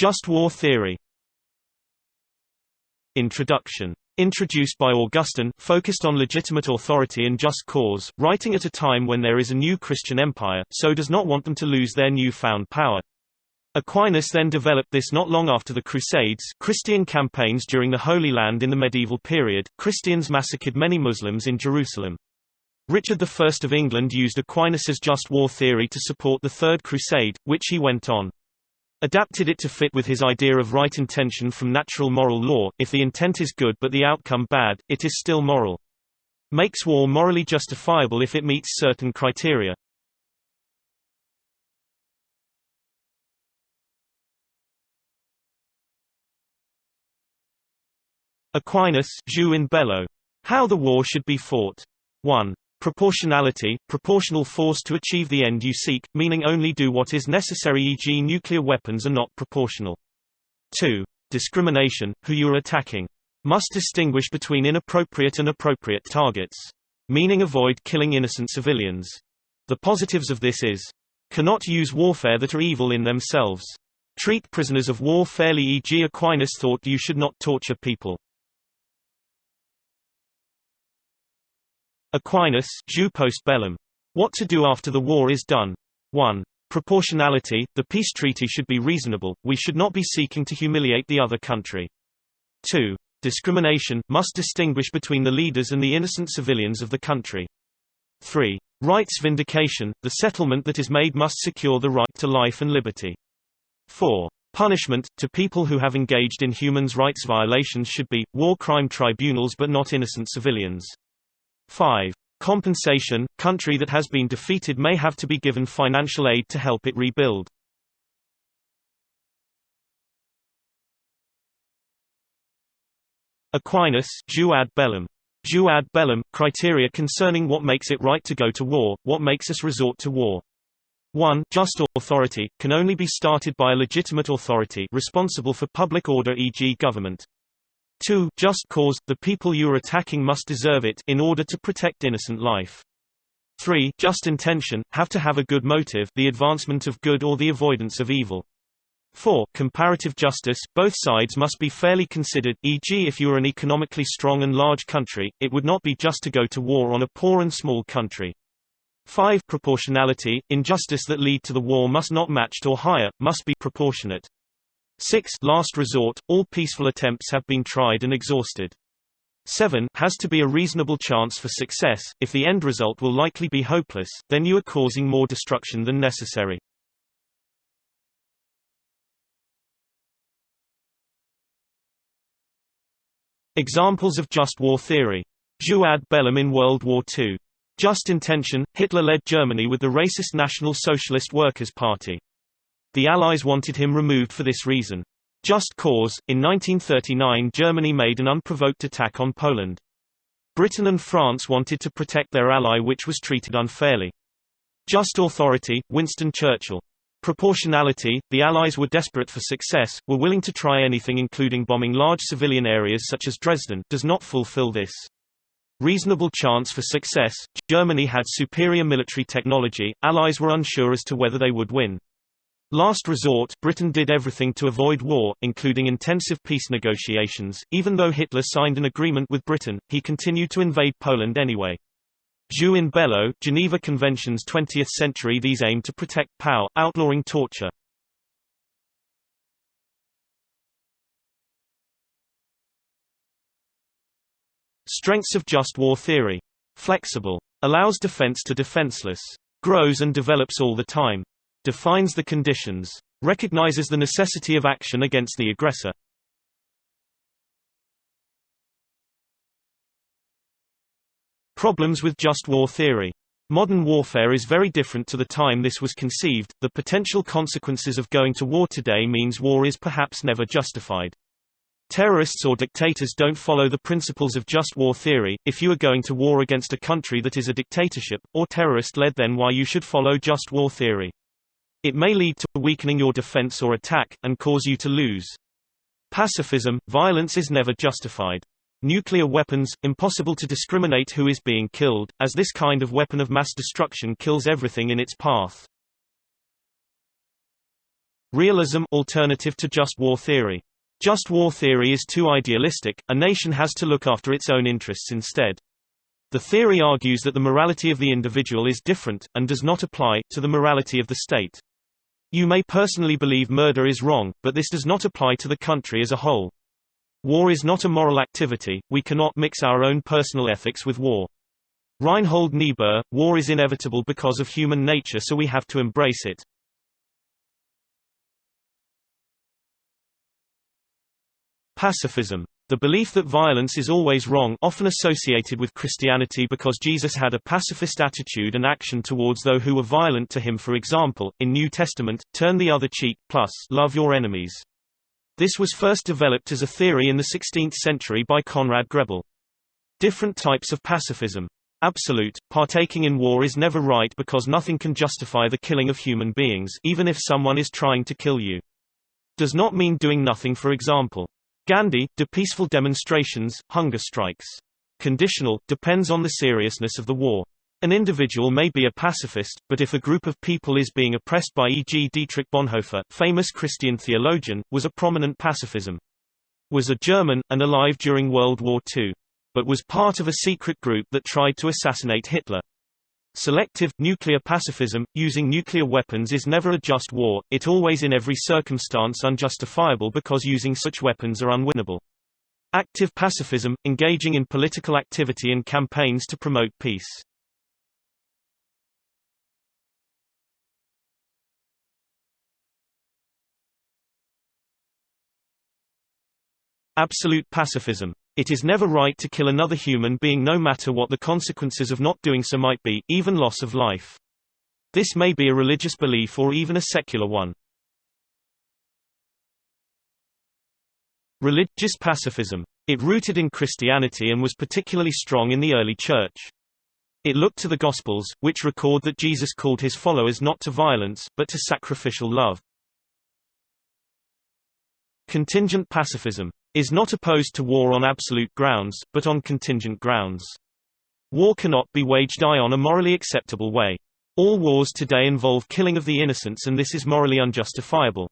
Just war theory. Introduction. Introduced by Augustine, focused on legitimate authority and just cause, writing at a time when there is a new Christian empire, so does not want them to lose their new-found power. Aquinas then developed this not long after the Crusades, Christian campaigns during the Holy Land in the medieval period. Christians massacred many Muslims in Jerusalem. Richard I of England used Aquinas's just war theory to support the Third Crusade, which he went on. Adapted it to fit with his idea of right intention from natural moral law. If the intent is good but the outcome bad, it is still moral. Makes war morally justifiable if it meets certain criteria. Aquinas, Jus in bello. How the war should be fought. 1. Proportionality, proportional force to achieve the end you seek, meaning only do what is necessary, e.g. nuclear weapons are not proportional. 2. Discrimination, who you are attacking. Must distinguish between inappropriate and appropriate targets. Meaning avoid killing innocent civilians. The positives of this is, cannot use warfare that are evil in themselves. Treat prisoners of war fairly, e.g. Aquinas thought you should not torture people. Aquinas, Jus post bellum. What to do after the war is done. 1. Proportionality, the peace treaty should be reasonable, we should not be seeking to humiliate the other country. 2. Discrimination, must distinguish between the leaders and the innocent civilians of the country. 3. Rights vindication, the settlement that is made must secure the right to life and liberty. 4. Punishment, to people who have engaged in human rights violations should be, war crime tribunals but not innocent civilians. 5. Compensation, country that has been defeated may have to be given financial aid to help it rebuild. Aquinas, Jus ad bellum. Jus ad bellum, criteria concerning what makes it right to go to war, what makes us resort to war. 1. Just authority, can only be started by a legitimate authority responsible for public order, e.g. government. 2. Just cause, the people you are attacking must deserve it in order to protect innocent life. 3. Just intention, have to have a good motive, the advancement of good or the avoidance of evil. 4. Comparative justice, both sides must be fairly considered, e.g. if you are an economically strong and large country, it would not be just to go to war on a poor and small country. 5. Proportionality, injustice that lead to the war must not matched or higher, must be proportionate. 6. Last resort, all peaceful attempts have been tried and exhausted. 7. Has to be a reasonable chance for success, if the end result will likely be hopeless, then you are causing more destruction than necessary. Examples of just war theory. Jus ad bellum in World War II. Just intention, Hitler led Germany with the racist National Socialist Workers' Party. The Allies wanted him removed for this reason. Just cause, in 1939 Germany made an unprovoked attack on Poland. Britain and France wanted to protect their ally which was treated unfairly. Just authority, Winston Churchill. Proportionality, the Allies were desperate for success, were willing to try anything including bombing large civilian areas such as Dresden, does not fulfill this. Reasonable chance for success, Germany had superior military technology, Allies were unsure as to whether they would win. Last resort, Britain did everything to avoid war, including intensive peace negotiations. Even though Hitler signed an agreement with Britain, he continued to invade Poland anyway. Jus in bello, Geneva Conventions 20th century. These aim to protect POW, outlawing torture. Strengths of just war theory. Flexible. Allows defense to defenseless. Grows and develops all the time. Defines the conditions. Recognizes the necessity of action against the aggressor. Problems with just war theory. Modern warfare is very different to the time this was conceived. The potential consequences of going to war today means war is perhaps never justified. Terrorists or dictators don't follow the principles of just war theory. If you are going to war against a country that is a dictatorship, or terrorist-led, then why you should follow just war theory? It may lead to weakening your defense or attack, and cause you to lose. Pacifism, violence is never justified. Nuclear weapons, impossible to discriminate who is being killed, as this kind of weapon of mass destruction kills everything in its path. Realism alternative to just war theory. Just war theory is too idealistic, a nation has to look after its own interests instead. The theory argues that the morality of the individual is different, and does not apply, to the morality of the state. You may personally believe murder is wrong, but this does not apply to the country as a whole. War is not a moral activity, we cannot mix our own personal ethics with war. Reinhold Niebuhr, war is inevitable because of human nature, so we have to embrace it. Pacifism. The belief that violence is always wrong, often associated with Christianity because Jesus had a pacifist attitude and action towards those who were violent to him. For example, in New Testament, turn the other cheek, plus, love your enemies. This was first developed as a theory in the 16th century by Conrad Grebel. Different types of pacifism. Absolute, partaking in war is never right because nothing can justify the killing of human beings, even if someone is trying to kill you. Does not mean doing nothing. For example, Gandhi, de peaceful demonstrations, hunger strikes. Conditional, depends on the seriousness of the war. An individual may be a pacifist, but if a group of people is being oppressed by, e.g. Dietrich Bonhoeffer, famous Christian theologian, was a prominent pacifism. Was a German, and alive during World War II. But was part of a secret group that tried to assassinate Hitler. Selective, nuclear pacifism, using nuclear weapons is never a just war, it always in every circumstance unjustifiable because using such weapons are unwinnable. Active pacifism, engaging in political activity and campaigns to promote peace. Absolute pacifism. It is never right to kill another human being no matter what the consequences of not doing so might be, even loss of life. This may be a religious belief or even a secular one. Religious pacifism. It rooted in Christianity and was particularly strong in the early church. It looked to the Gospels, which record that Jesus called his followers not to violence, but to sacrificial love. Contingent pacifism. Is not opposed to war on absolute grounds, but on contingent grounds. War cannot be waged on a morally acceptable way. All wars today involve killing of the innocents, and this is morally unjustifiable.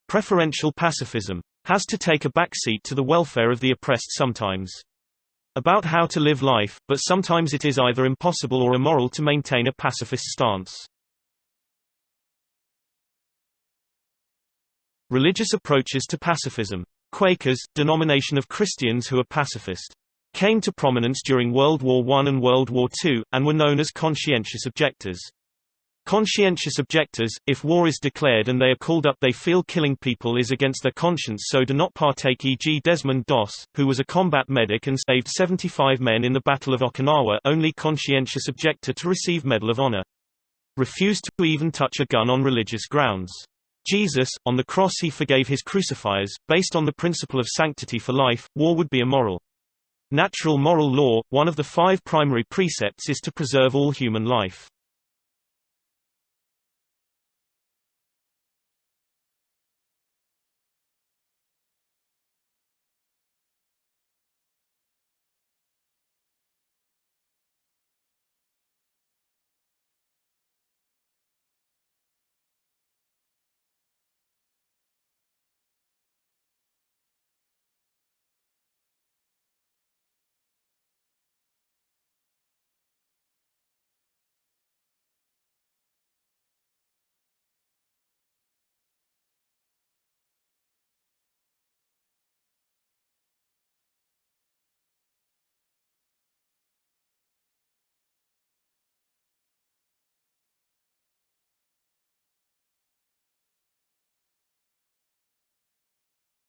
Preferential pacifism. Has to take a backseat to the welfare of the oppressed sometimes. About how to live life, but sometimes it is either impossible or immoral to maintain a pacifist stance. Religious approaches to pacifism. Quakers, denomination of Christians who are pacifist, came to prominence during World War I and World War II, and were known as conscientious objectors. Conscientious objectors, if war is declared and they are called up, they feel killing people is against their conscience, so do not partake. E.g. Desmond Doss, who was a combat medic and saved 75 men in the Battle of Okinawa, only conscientious objector to receive Medal of Honor. Refused to even touch a gun on religious grounds. Jesus, on the cross he forgave his crucifiers, based on the principle of sanctity for life, war would be immoral. Natural moral law, one of the 5 primary precepts is to preserve all human life.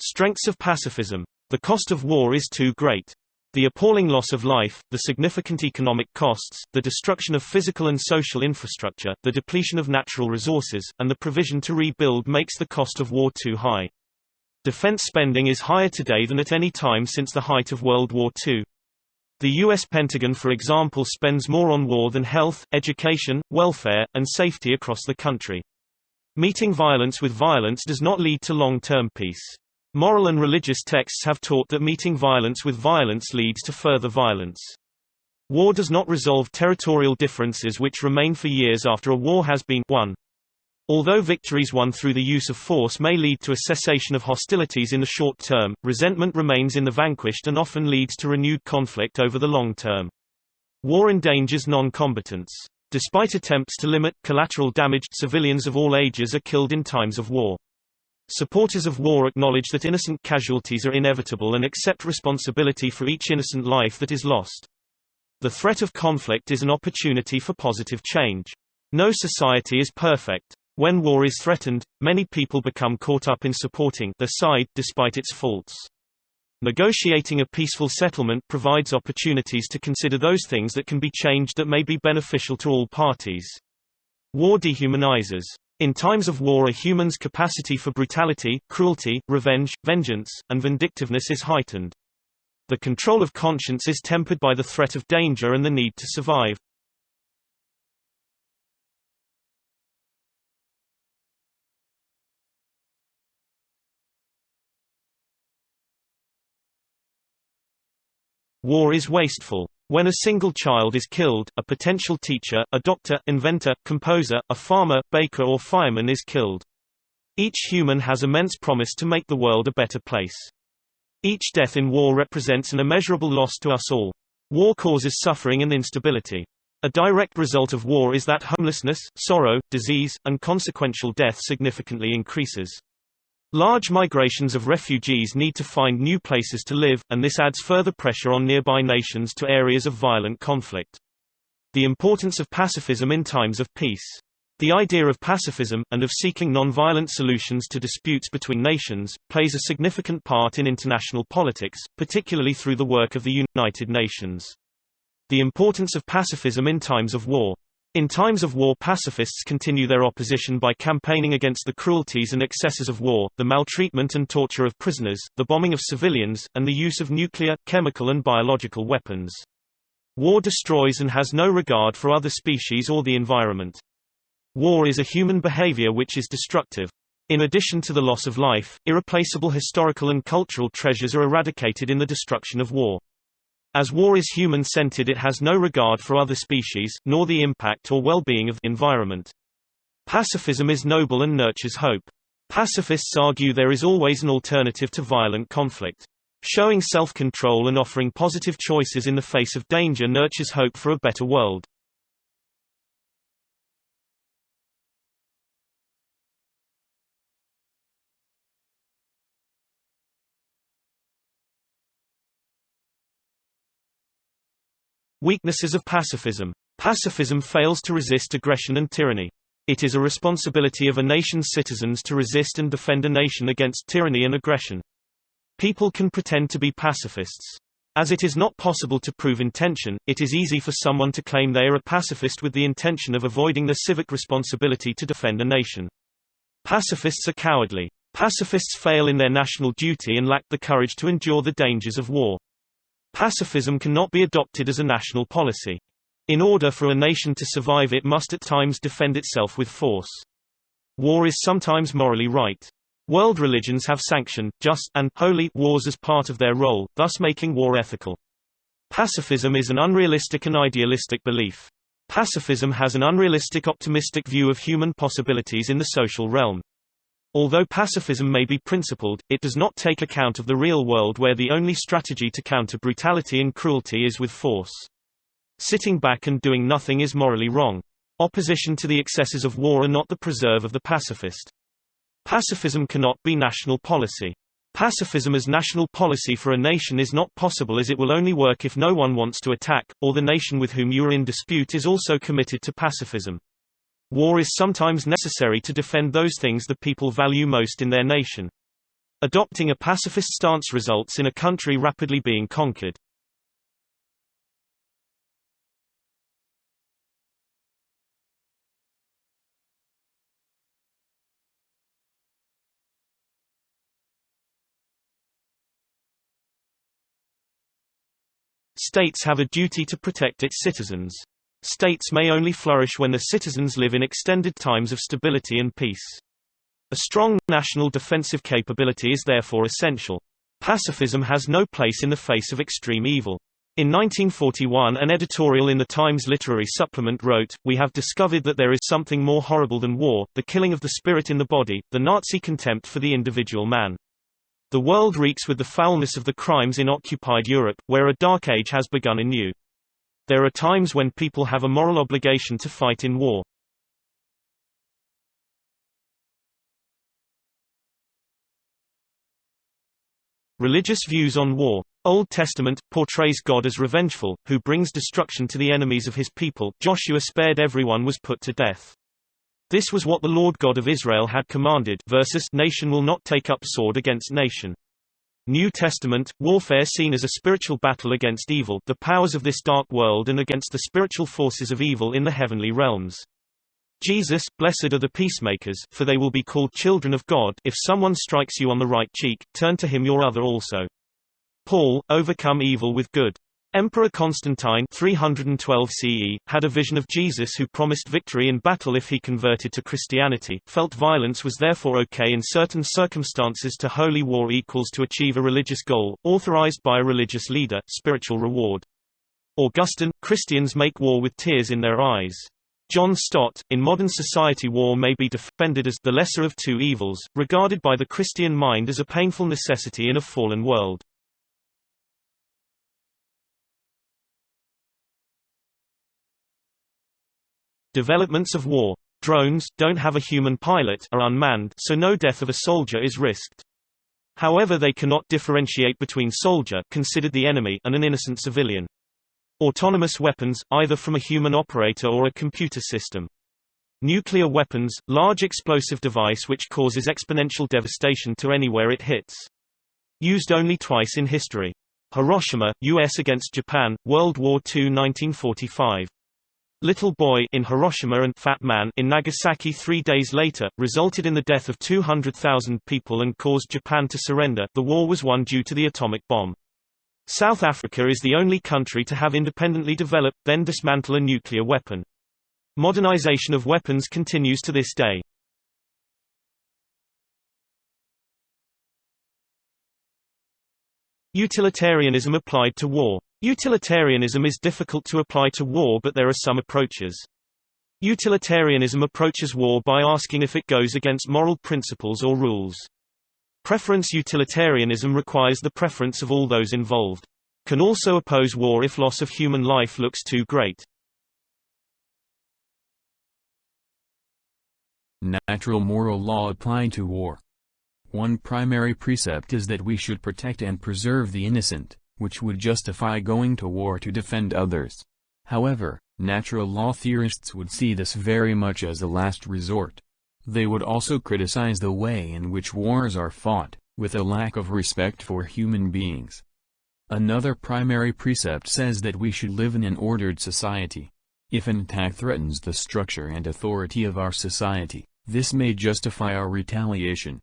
Strengths of pacifism. The cost of war is too great. The appalling loss of life, the significant economic costs, the destruction of physical and social infrastructure, the depletion of natural resources, and the provision to rebuild makes the cost of war too high. Defense spending is higher today than at any time since the height of World War II. The U.S. Pentagon, for example, spends more on war than health, education, welfare, and safety across the country. Meeting violence with violence does not lead to long-term peace. Moral and religious texts have taught that meeting violence with violence leads to further violence. War does not resolve territorial differences which remain for years after a war has been won. Although victories won through the use of force may lead to a cessation of hostilities in the short term, resentment remains in the vanquished and often leads to renewed conflict over the long term. War endangers non-combatants. Despite attempts to limit collateral damage, civilians of all ages are killed in times of war. Supporters of war acknowledge that innocent casualties are inevitable and accept responsibility for each innocent life that is lost. The threat of conflict is an opportunity for positive change. No society is perfect. When war is threatened, many people become caught up in supporting the side, despite its faults. Negotiating a peaceful settlement provides opportunities to consider those things that can be changed that may be beneficial to all parties. War dehumanizes. In times of war, a human's capacity for brutality, cruelty, revenge, vengeance, and vindictiveness is heightened. The control of conscience is tempered by the threat of danger and the need to survive. War is wasteful. When a single child is killed, a potential teacher, a doctor, inventor, composer, a farmer, baker or fireman is killed. Each human has immense promise to make the world a better place. Each death in war represents an immeasurable loss to us all. War causes suffering and instability. A direct result of war is that homelessness, sorrow, disease, and consequential death significantly increases. Large migrations of refugees need to find new places to live, and this adds further pressure on nearby nations to areas of violent conflict. The importance of pacifism in times of peace. The idea of pacifism, and of seeking non-violent solutions to disputes between nations, plays a significant part in international politics, particularly through the work of the United Nations. The importance of pacifism in times of war. In times of war, pacifists continue their opposition by campaigning against the cruelties and excesses of war, the maltreatment and torture of prisoners, the bombing of civilians, and the use of nuclear, chemical and biological weapons. War destroys and has no regard for other species or the environment. War is a human behavior which is destructive. In addition to the loss of life, irreplaceable historical and cultural treasures are eradicated in the destruction of war. As war is human-centered, it has no regard for other species, nor the impact or well-being of the environment. Pacifism is noble and nurtures hope. Pacifists argue there is always an alternative to violent conflict. Showing self-control and offering positive choices in the face of danger nurtures hope for a better world. Weaknesses of pacifism. Pacifism fails to resist aggression and tyranny. It is a responsibility of a nation's citizens to resist and defend a nation against tyranny and aggression. People can pretend to be pacifists. As it is not possible to prove intention, it is easy for someone to claim they are a pacifist with the intention of avoiding their civic responsibility to defend a nation. Pacifists are cowardly. Pacifists fail in their national duty and lack the courage to endure the dangers of war. Pacifism cannot be adopted as a national policy. In order for a nation to survive, it must at times defend itself with force. War is sometimes morally right. World religions have sanctioned just and holy wars as part of their role, thus making war ethical. Pacifism is an unrealistic and idealistic belief. Pacifism has an unrealistic optimistic view of human possibilities in the social realm. Although pacifism may be principled, it does not take account of the real world where the only strategy to counter brutality and cruelty is with force. Sitting back and doing nothing is morally wrong. Opposition to the excesses of war are not the preserve of the pacifist. Pacifism cannot be national policy. Pacifism as national policy for a nation is not possible, as it will only work if no one wants to attack, or the nation with whom you are in dispute is also committed to pacifism. War is sometimes necessary to defend those things the people value most in their nation. Adopting a pacifist stance results in a country rapidly being conquered. States have a duty to protect its citizens. States may only flourish when the citizens live in extended times of stability and peace. A strong national defensive capability is therefore essential. Pacifism has no place in the face of extreme evil. In 1941, an editorial in the Times Literary Supplement wrote, "We have discovered that there is something more horrible than war, the killing of the spirit in the body, the Nazi contempt for the individual man. The world reeks with the foulness of the crimes in occupied Europe, where a dark age has begun anew. There are times when people have a moral obligation to fight in war." Religious views on war. Old Testament portrays God as revengeful, who brings destruction to the enemies of his people. Joshua spared everyone was put to death. This was what the Lord God of Israel had commanded versus nation will not take up sword against nation. New Testament warfare seen as a spiritual battle against evil, the powers of this dark world, and against the spiritual forces of evil in the heavenly realms. Jesus, blessed are the peacemakers, for they will be called children of God. If someone strikes you on the right cheek, turn to him your other also. Paul, overcome evil with good. Emperor Constantine 312 CE, had a vision of Jesus who promised victory in battle if he converted to Christianity, felt violence was therefore okay in certain circumstances to holy war equals to achieve a religious goal, authorized by a religious leader, spiritual reward. Augustine, Christians make war with tears in their eyes. John Stott, in modern society war may be defended as the lesser of two evils, regarded by the Christian mind as a painful necessity in a fallen world. Developments of war. Drones, don't have a human pilot, are unmanned, so no death of a soldier is risked. However, they cannot differentiate between soldier, considered the enemy, and an innocent civilian. Autonomous weapons, either from a human operator or a computer system. Nuclear weapons, large explosive device which causes exponential devastation to anywhere it hits. Used only twice in history. Hiroshima, U.S. against Japan, World War II 1945. Little Boy in Hiroshima and Fat Man in Nagasaki 3 days later, resulted in the death of 200,000 people and caused Japan to surrender. The war was won due to the atomic bomb. South Africa is the only country to have independently developed, then dismantle a nuclear weapon. Modernization of weapons continues to this day. Utilitarianism applied to war. Utilitarianism is difficult to apply to war, but there are some approaches. Utilitarianism approaches war by asking if it goes against moral principles or rules. Preference utilitarianism requires the preference of all those involved. Can also oppose war if loss of human life looks too great. Natural moral law applied to war. One primary precept is that we should protect and preserve the innocent, which would justify going to war to defend others. However, natural law theorists would see this very much as a last resort. They would also criticize the way in which wars are fought, with a lack of respect for human beings. Another primary precept says that we should live in an ordered society. If an attack threatens the structure and authority of our society, this may justify our retaliation.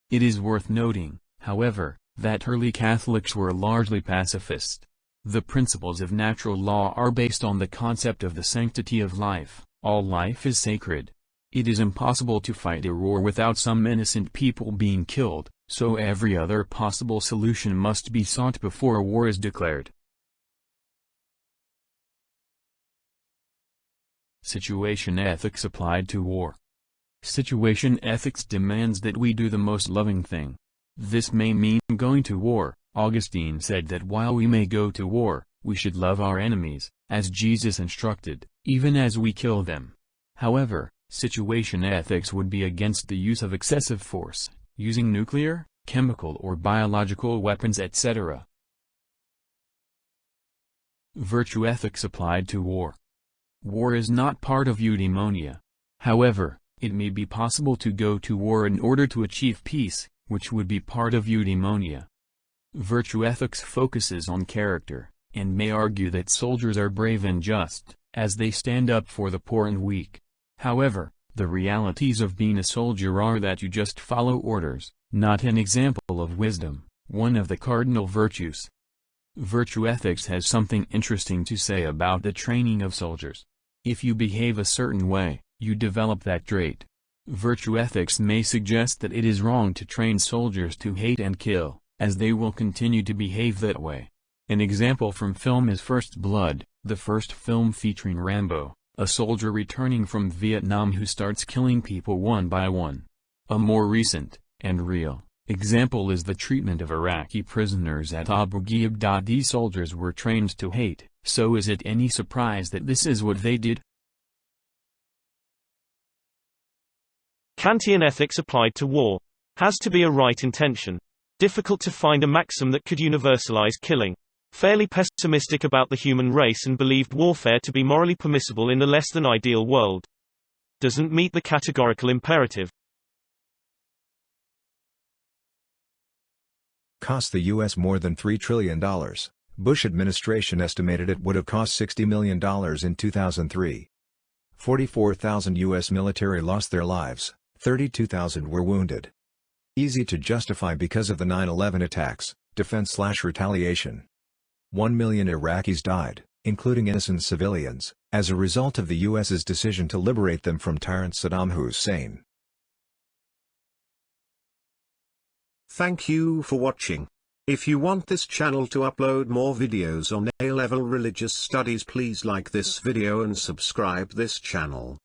It is worth noting, however, that early Catholics were largely pacifist. The principles of natural law are based on the concept of the sanctity of life. All life is sacred. It is impossible to fight a war without some innocent people being killed, so every other possible solution must be sought before a war is declared. Situation ethics applied to war. Situation ethics demands that we do the most loving thing. This may mean going to war. Augustine said that while we may go to war, we should love our enemies, as Jesus instructed, even as we kill them. However, situation ethics would be against the use of excessive force, using nuclear, chemical or biological weapons etc. Virtue ethics applied to war. War is not part of eudaimonia. However, it may be possible to go to war in order to achieve peace, which would be part of eudaimonia. Virtue ethics focuses on character, and may argue that soldiers are brave and just, as they stand up for the poor and weak. However, the realities of being a soldier are that you just follow orders, not an example of wisdom, one of the cardinal virtues. Virtue ethics has something interesting to say about the training of soldiers. If you behave a certain way, you develop that trait. Virtue ethics may suggest that it is wrong to train soldiers to hate and kill, as they will continue to behave that way. An example from film is First Blood, the first film featuring Rambo, a soldier returning from Vietnam who starts killing people one by one. A more recent, and real, example is the treatment of Iraqi prisoners at Abu Ghraib. These soldiers were trained to hate, so is it any surprise that this is what they did? Kantian Ethics Applied to War. Has to be a right intention. Difficult to find a maxim that could universalize killing. Fairly pessimistic about the human race and believed warfare to be morally permissible in a less than ideal world. Doesn't meet the categorical imperative. Cost the U.S. more than $3 trillion. Bush administration estimated it would have cost $60 million in 2003. 44,000 U.S. military lost their lives, 32,000 were wounded. Easy to justify because of the 9/11 attacks, defense/retaliation. 1 million Iraqis died, including innocent civilians, as a result of the U.S.'s decision to liberate them from tyrant Saddam Hussein. Thank you for watching. If you want this channel to upload more videos on A-level religious studies, please like this video and subscribe this channel.